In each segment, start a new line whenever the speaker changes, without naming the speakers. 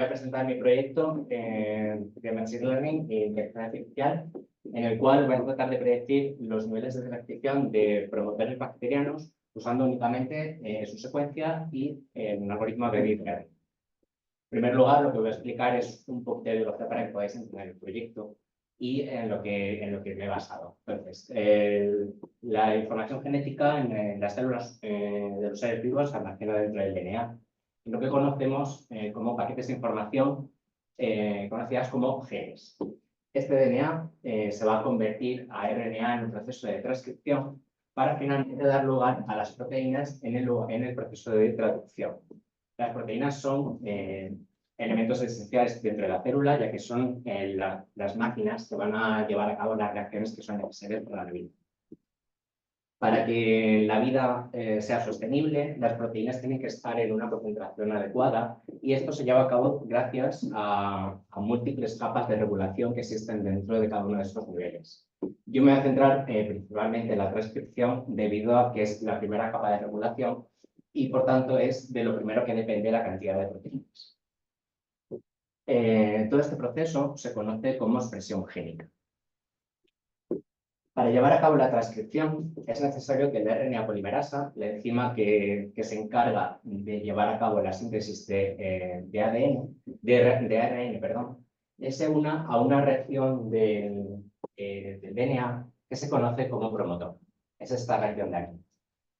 Voy a presentar mi proyecto de Machine Learning e Inteligencia Artificial, en el cual voy a tratar de predecir los niveles de transcripción de promotores bacterianos usando únicamente su secuencia y un algoritmo de deep learning. En primer lugar, lo que voy a explicar es un poco de biología para que podáis entender el proyecto y en lo que me he basado. Entonces, la información genética en las células de los seres vivos se almacena dentro del DNA. Lo que conocemos como paquetes de información conocidas como genes. Este DNA se va a convertir a RNA en un proceso de transcripción para finalmente dar lugar a las proteínas en el proceso de traducción. Las proteínas son elementos esenciales dentro de la célula, ya que son las máquinas que van a llevar a cabo las reacciones que son necesarias para la vida. Para que la vida sea sostenible, las proteínas tienen que estar en una concentración adecuada y esto se lleva a cabo gracias a múltiples capas de regulación que existen dentro de cada uno de estos niveles. Yo me voy a centrar principalmente en la transcripción debido a que es la primera capa de regulación y por tanto es de lo primero que depende la cantidad de proteínas. Todo este proceso se conoce como expresión génica. Para llevar a cabo la transcripción es necesario que el RNA polimerasa, la enzima que se encarga de llevar a cabo la síntesis de ARN, se una a una reacción del DNA que se conoce como promotor. Es esta reacción de aquí.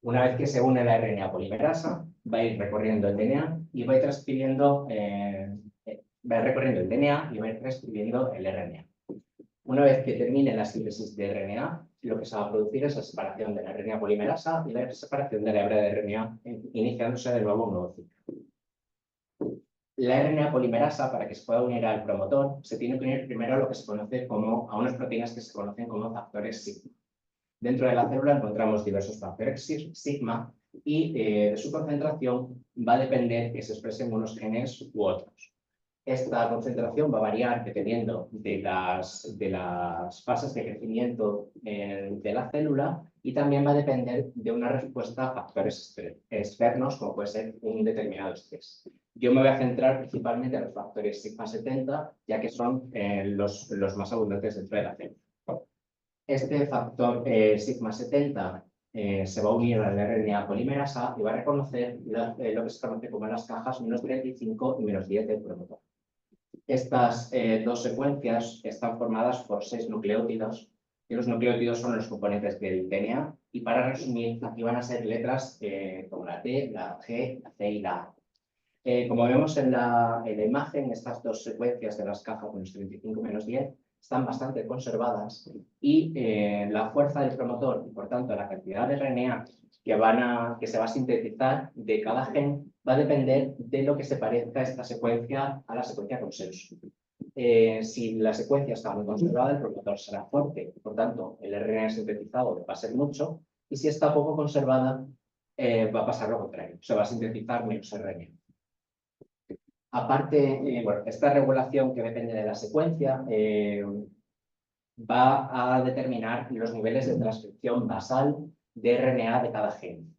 Una vez que se une la RNA polimerasa, va a ir recorriendo el DNA y va a ir transcribiendo, transcribiendo el RNA. Una vez que termine la síntesis de RNA, lo que se va a producir es la separación de la RNA polimerasa y la separación de la hebra de RNA, iniciándose de nuevo un nuevo ciclo. La RNA polimerasa, para que se pueda unir al promotor, se tiene que unir primero a lo que se conoce como, a unas proteínas que se conocen como factores sigma. Dentro de la célula encontramos diversos factores sigma y de su concentración va a depender que se expresen unos genes u otros. Esta concentración va a variar dependiendo de las fases de crecimiento de la célula y también va a depender de una respuesta a factores externos, como puede ser un determinado estrés. Yo me voy a centrar principalmente en los factores sigma 70, ya que son los más abundantes dentro de la célula. Este factor sigma 70 se va a unir a la RNA polimerasa y va a reconocer lo que se conoce como las cajas -35 y -10 del promotor. Estas dos secuencias están formadas por 6 nucleótidos y los nucleótidos son los componentes del DNA y para resumir aquí van a ser letras como la T, la G, la C y la A. Como vemos en la imagen, estas dos secuencias de las cajas -35 y -10 están bastante conservadas y la fuerza del promotor y por tanto la cantidad de RNA que se va a sintetizar de cada gen va a depender de lo que se parezca esta secuencia a la secuencia consenso. Si la secuencia está muy conservada, el promotor será fuerte, por tanto el RNA sintetizado va a ser mucho, y si está poco conservada, va a pasar lo contrario, se va a sintetizar menos RNA. Aparte, esta regulación que depende de la secuencia va a determinar los niveles de transcripción basal de RNA de cada gen.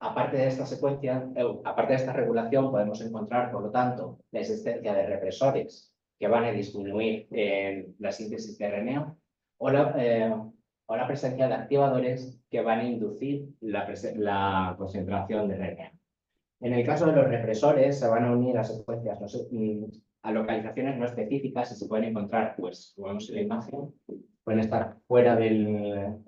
Aparte de esta secuencia, aparte de esta regulación, podemos encontrar, por lo tanto, la existencia de represores que van a disminuir la síntesis de RNA o la presencia de activadores que van a inducir la concentración de RNA. En el caso de los represores, se van a unir a secuencias, a localizaciones no específicas y se pueden encontrar, pues, como vemos en la imagen, pueden estar fuera del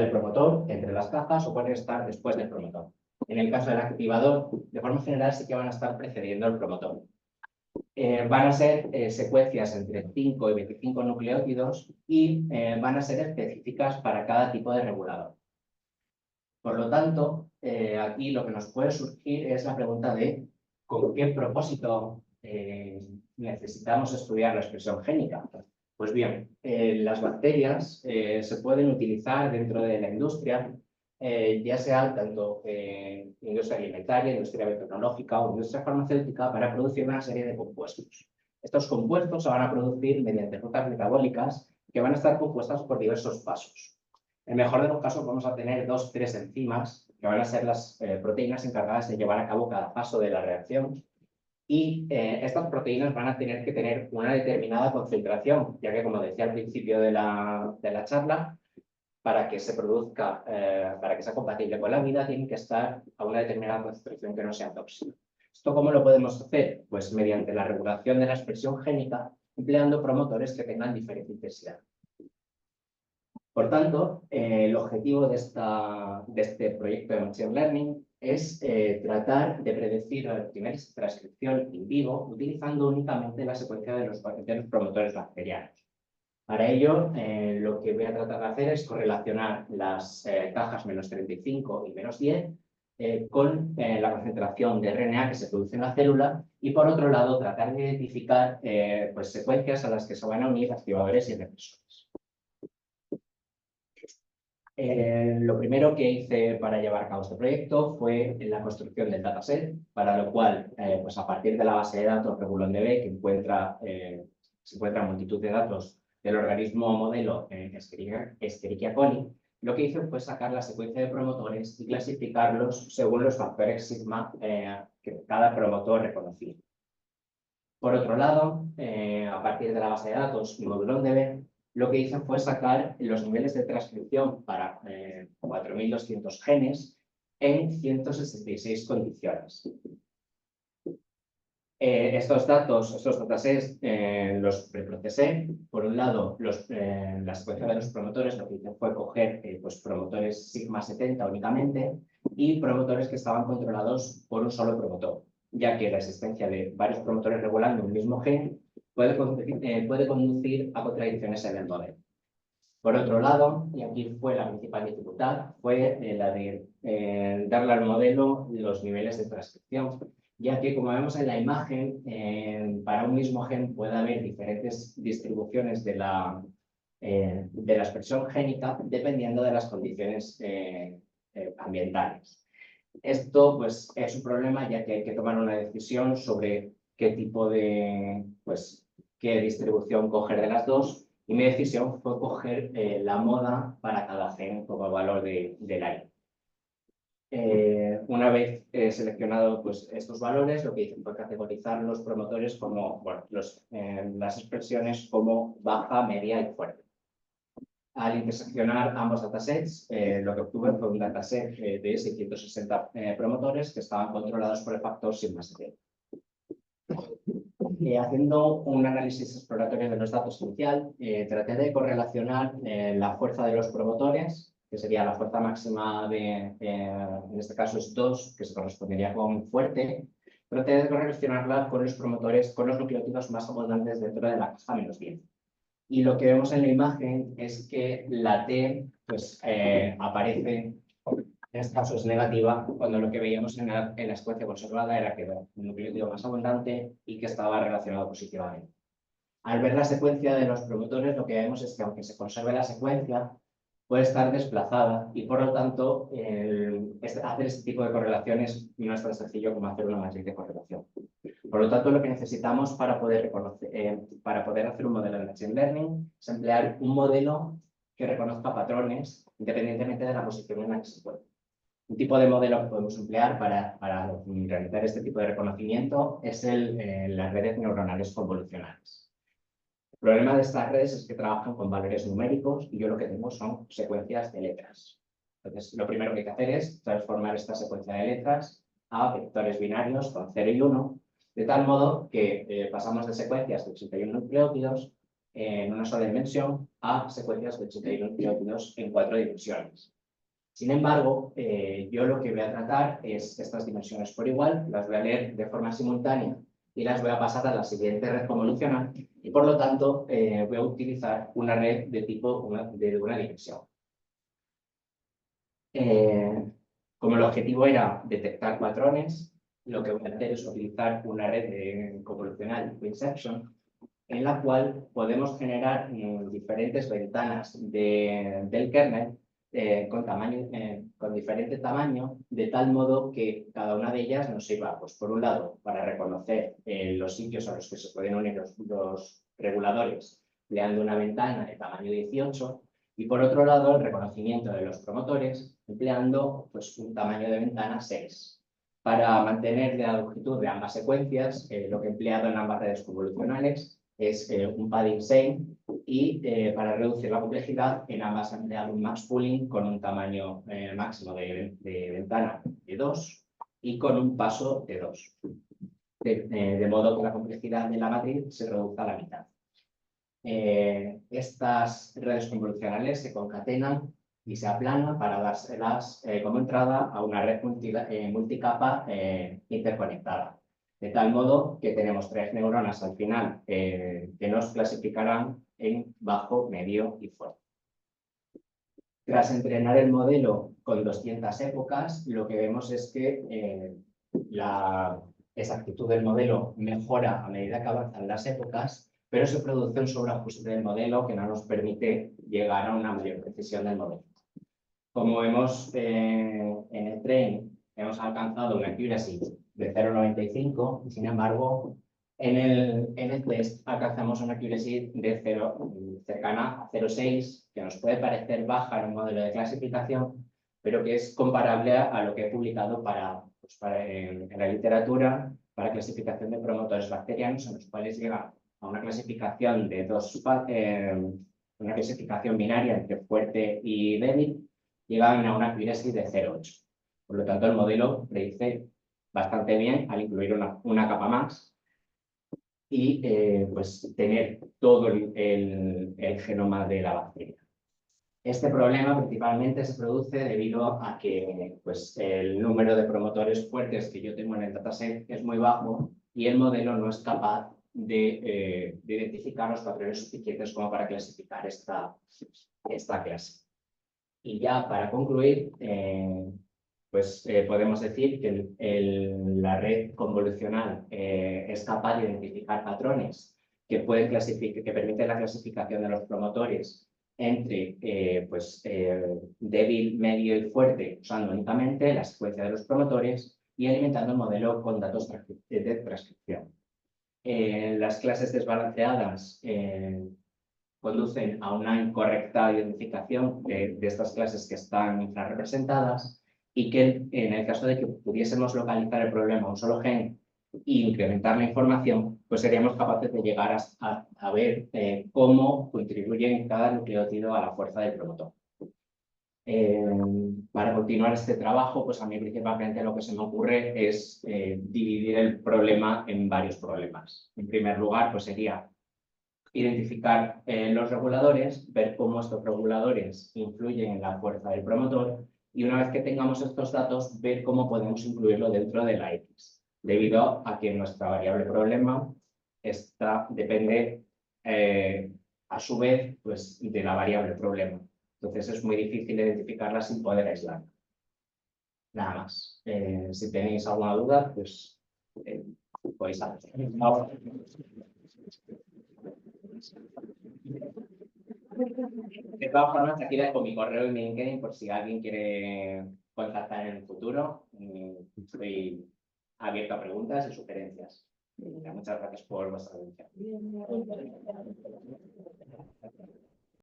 promotor, entre las cajas, o pueden estar después del promotor. En el caso del activador, de forma general sí que van a estar precediendo el promotor. Van a ser secuencias entre 5 y 25 nucleótidos y van a ser específicas para cada tipo de regulador. Por lo tanto, aquí lo que nos puede surgir es la pregunta de ¿con qué propósito necesitamos estudiar la expresión génica? Pues bien, las bacterias se pueden utilizar dentro de la industria, ya sea tanto industria alimentaria, industria biotecnológica o industria farmacéutica, para producir una serie de compuestos. Estos compuestos se van a producir mediante rutas metabólicas que van a estar compuestas por diversos pasos. En el mejor de los casos vamos a tener 2 o 3 enzimas que van a ser las proteínas encargadas de llevar a cabo cada paso de la reacción. Y estas proteínas van a tener que tener una determinada concentración, ya que, como decía al principio de la charla, para que se produzca, para que sea compatible con la vida, tienen que estar a una determinada concentración que no sea tóxica. ¿Esto cómo lo podemos hacer? Pues mediante la regulación de la expresión génica, empleando promotores que tengan diferente intensidad. Por tanto, el objetivo de este proyecto de Machine Learning es tratar de predecir los niveles de transcripción in vivo utilizando únicamente la secuencia de los promotores bacterianos. Para ello, lo que voy a tratar de hacer es correlacionar las cajas -35 y -10 con la concentración de RNA que se produce en la célula y, por otro lado, tratar de identificar pues, secuencias a las que se van a unir activadores y represores. Lo primero que hice para llevar a cabo este proyecto fue la construcción del dataset, para lo cual, pues a partir de la base de datos RegulonDB, que se encuentra multitud de datos del organismo modelo Escherichia coli, lo que hice fue sacar la secuencia de promotores y clasificarlos según los factores sigma que cada promotor reconocía. Por otro lado, a partir de la base de datos ModulonDB, lo que hice fue sacar los niveles de transcripción para 4.200 genes en 166 condiciones. Estos datasets los preprocesé. Por un lado, la secuencia de los promotores, lo que hice fue coger pues, promotores sigma 70 únicamente y promotores que estaban controlados por un solo promotor, ya que la existencia de varios promotores regulando un mismo gen puede conducir a contradicciones en el modelo. Por otro lado, y aquí fue la principal dificultad, fue la de darle al modelo los niveles de transcripción, ya que, como vemos en la imagen, para un mismo gen puede haber diferentes distribuciones de la expresión génica dependiendo de las condiciones ambientales. Esto pues, es un problema, ya que hay que tomar una decisión sobre qué tipo de, qué distribución coger de las dos, y mi decisión fue coger la moda para cada gen como valor del año. Una vez seleccionado pues, estos valores, lo que hice fue categorizar los promotores como, bueno, las expresiones como baja, media y fuerte. Al interseccionar ambos datasets, lo que obtuve fue un dataset de 660 promotores que estaban controlados por el factor sigma 70. Haciendo un análisis exploratorio de los datos inicial, traté de correlacionar la fuerza de los promotores, que sería la fuerza máxima en este caso es 2, que se correspondería con fuerte. Traté de correlacionarla con los promotores, con los nucleótidos más abundantes dentro de la caja -10. Y lo que vemos en la imagen es que la T pues, aparece, en este caso es negativa, cuando lo que veíamos en la secuencia conservada era que era un nucleótido más abundante y que estaba relacionado positivamente. Al ver la secuencia de los promotores, lo que vemos es que aunque se conserve la secuencia, puede estar desplazada y, por lo tanto, hacer este tipo de correlaciones no es tan sencillo como hacer una matriz de correlación. Por lo tanto, lo que necesitamos para poder hacer un modelo de Machine Learning es emplear un modelo que reconozca patrones independientemente de la posición en la que se encuentre. Un tipo de modelo que podemos emplear para realizar este tipo de reconocimiento es las redes neuronales convolucionales. El problema de estas redes es que trabajan con valores numéricos y yo lo que tengo son secuencias de letras. Entonces, lo primero que hay que hacer es transformar esta secuencia de letras a vectores binarios con 0 y 1, de tal modo que pasamos de secuencias de 81 nucleótidos en una sola dimensión a secuencias de 81 nucleótidos en 4 dimensiones. Sin embargo, yo lo que voy a tratar es estas dimensiones por igual, las voy a leer de forma simultánea y las voy a pasar a la siguiente red convolucional y, por lo tanto, voy a utilizar una red de tipo de una dimensión. Como el objetivo era detectar patrones, lo que voy a hacer es utilizar una red convolucional Quinception, en la cual podemos generar diferentes ventanas del kernel con diferente tamaño, de tal modo que cada una de ellas nos sirva, pues, por un lado, para reconocer los sitios a los que se pueden unir los reguladores, creando una ventana de tamaño 18, Y por otro lado, el reconocimiento de los promotores empleando pues, un tamaño de ventana 6. Para mantener la longitud de ambas secuencias, lo que he empleado en ambas redes convolucionales es un padding same y para reducir la complejidad en ambas he empleado un max pooling con un tamaño máximo de ventana de 2 y con un paso de 2. De modo que la complejidad de la matriz se reduzca a la mitad. Estas redes convolucionales se concatenan y se aplanan para dárselas como entrada a una red multicapa interconectada. De tal modo que tenemos 3 neuronas al final que nos clasificarán en bajo, medio y fuerte. Tras entrenar el modelo con 200 épocas, lo que vemos es que la exactitud del modelo mejora a medida que avanzan las épocas, pero se produce un sobreajuste del modelo que no nos permite llegar a una mayor precisión del modelo. Como vemos en el train, hemos alcanzado una accuracy de 0,95 y sin embargo en el test alcanzamos una accuracy de 0, cercana a 0,6, que nos puede parecer baja en un modelo de clasificación, pero que es comparable a lo que he publicado en la literatura para clasificación de promotores bacterianos, en los cuales llega a una clasificación de una clasificación binaria entre fuerte y débil, llegan a una accuracy de 0,8. Por lo tanto, el modelo predice bastante bien al incluir una capa más y pues tener todo el genoma de la bacteria. Este problema principalmente se produce debido a que pues, el número de promotores fuertes que yo tengo en el dataset es muy bajo y el modelo no es capaz de identificar los patrones suficientes como para clasificar esta clase. Y ya para concluir, podemos decir que la red convolucional es capaz de identificar patrones que permiten la clasificación de los promotores entre débil, medio y fuerte, usando únicamente la secuencia de los promotores y alimentando el modelo con datos de transcripción. Las clases desbalanceadas conducen a una incorrecta identificación de estas clases que están infrarrepresentadas y que en el caso de que pudiésemos localizar el problema a un solo gen e incrementar la información, pues seríamos capaces de llegar a ver cómo contribuye cada nucleótido a la fuerza del promotor. Para continuar este trabajo, pues a mí principalmente lo que se me ocurre es dividir el problema en varios problemas. En primer lugar, pues sería identificar los reguladores, ver cómo estos reguladores influyen en la fuerza del promotor y una vez que tengamos estos datos, ver cómo podemos incluirlo dentro de la X, debido a que nuestra variable problema depende a su vez pues, de la variable problema. Entonces es muy difícil identificarla sin poder aislarla. Nada más. Si tenéis alguna duda, pues podéis hacer. De todas formas, aquí dejo mi correo y mi LinkedIn por si alguien quiere contactar en el futuro. Estoy abierto a preguntas y sugerencias. Muchas gracias por vuestra atención.